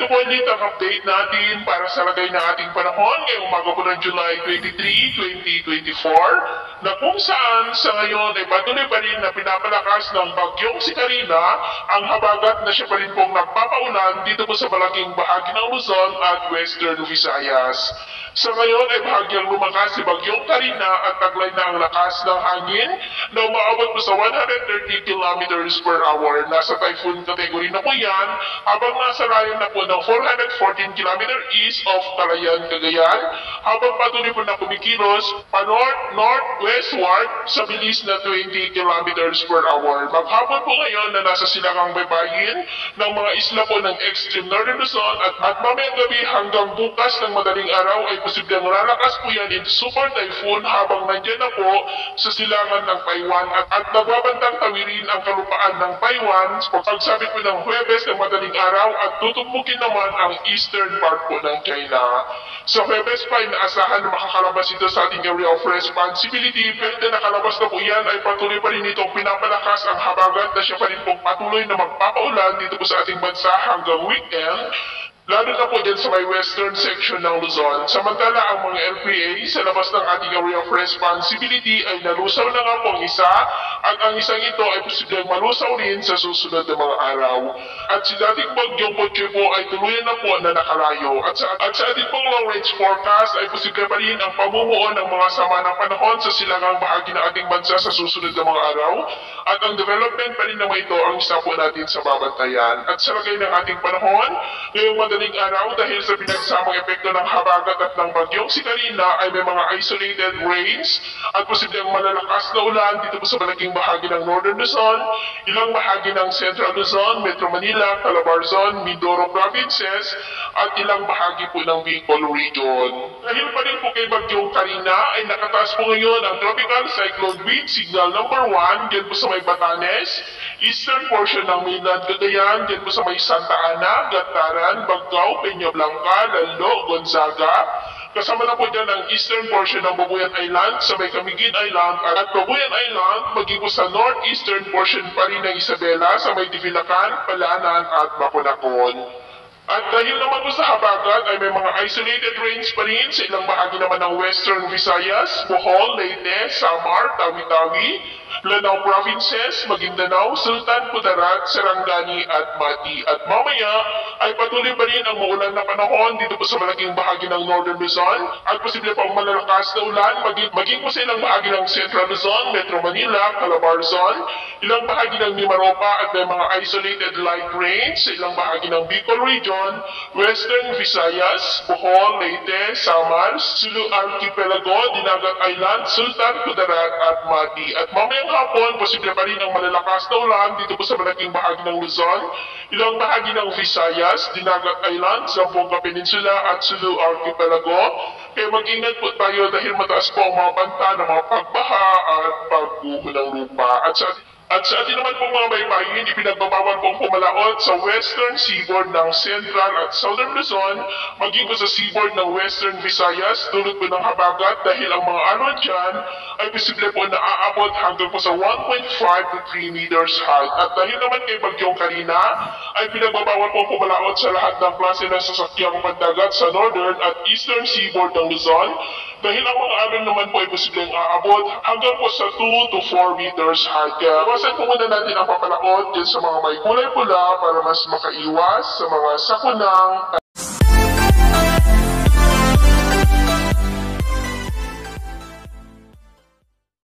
po ulit ang update natin para sa lagay ng ating panahon ngayong umaga po ng July 23, 2024 na kung saan sa ngayon ay patuloy pa rin na pinapalakas ng bagyong si Karina ang habagat na siya pa rin pong nagpapaulan dito po sa malaking bahagi ng Luzon at Western Visayas. Sa ngayon ay bahagyang lumakas si bagyong Karina at taglay na ang lakas ng hangin na umaabot po sa 130 kilometers per hour. Nasa typhoon category na po yan habang nasa layo na po ng 414 km east of Calayan, Cagayan habang patuloy po na kumikilos pa-north-northwestward sa bilis na 20 kilometers per hour. Maghapon po ngayon na nasa silangang baybayin ng mga isla po ng extreme northern Luzon at mamayang gabi hanggang bukas ng madaling araw ay posibleng lalakas po yan into super typhoon habang nandyan na po sa silangan ng Taiwan at nagbabantang tawirin ang kalupaan ng Taiwan pagsabit po ng Huwebes ng madaling araw at tutumbukin naman ang eastern part po ng China. Sa Huwebes pa ay naasahan na makakalabas ito sa ating area of responsibility pero na nakalabas na po yan ay patuloy pa rin itong pinapalakas ang habagat na siya pa rin pong patuloy na magpapaulan dito po sa ating bansa hanggang weekend. Lalo na po dyan sa may western section ng Luzon. Samantala ang mga LPA sa labas ng ating area of responsibility ay nalusaw na nga po ang isa at ang isang ito ay posibleng malusaw rin sa susunod na mga araw. At si dating bagyong Potche po ay tuluyan na po na nakalayo. At sa ating pong long range forecast ay posible pa rin ang pamumuo ng mga sama ng panahon sa silangang bahagi ng ating bansa sa susunod na mga araw. At ang development pa rin naman ito ang isa po natin sa babantayan. At sa lagay ng ating panahon, ngayong madaling araw dahil sa pinagsamang epekto ng habagat at ng bagyong si Karina ay may mga isolated rains at posibleng malalakas na ulan dito po sa malaking bahagi ng Northern Luzon, ilang bahagi ng Central Luzon, Metro Manila, Calabarzon, Mindoro Provinces at ilang bahagi po ng Bicol Region. Dahil pa rin po kay bagyong Karina ay nakataas po ngayon ang tropical cyclone wind signal number 1 dyan po sa may Batanes, eastern portion ng mainland Cagayan, dyan po sa may Santa Ana, Gataran, Baggao, Peña Blanca, Lalo, Gonzaga. Kasama na po dyan ang eastern portion ng Babuyan Island sa may Camiguin Island at Babuyan Island maging po sa northeastern portion pa rin ng Isabela sa may Divilacan, Palanan at Baconacon. At dahil naman po sa habagat ay may mga isolated rains pa rin sa ilang bahagi naman ng Western Visayas, Bohol, Leyte, Samar, Tawi-Tawi, Lanao Provinces, Maguindanao, Sultan Kudarat, Sarangani at Mati. At mamaya ay patuloy pa rin ang maulan na panahon dito po sa malaking bahagi ng Northern Luzon at posible pang malalakas na ulan maging po sa ilang bahagi ng Central Luzon, Metro Manila, Calabarzon, ilang bahagi ng Mimaropa at may mga isolated light rains sa ilang bahagi ng Bicol Region, Western Visayas, Bohol, Leyte, Samar, Sulu Archipelago, Dinagat Island, Sultan Kudarat at Mati. At mamayang hapon, posible pa rin ang malalakas na ulan dito po sa malaking bahagi ng Luzon, ilang bahagi ng Visayas, Dinagat Island, Zamboanga Peninsula at Sulu Archipelago. Kaya mag-ingat po tayo dahil mataas po ang mga banta ng mga pagbaha at pagguho ng lupa. At sa atin naman pong mga baybayin, ipinagbabawal pong pumalaot sa western seaboard ng Central at Southern Luzon, maging po sa seaboard ng Western Visayas, dulot po ng habagat dahil ang mga alon dyan ay posible po na aabot hanggang po sa 1.5 to 3 meters high. At dahil naman kay bagyong Karina, ay pinagbabawal pong pumalaot sa lahat ng klase ng sasakyang pandagat sa northern at eastern seaboard ng Luzon, dahil ang mga alon naman po ay posibleng aabot hanggang po sa 2 to 4 meters high. Kaya iwasan po muna natin ang papalaot dyan sa mga may kulay pula para mas makaiwas sa mga sakunang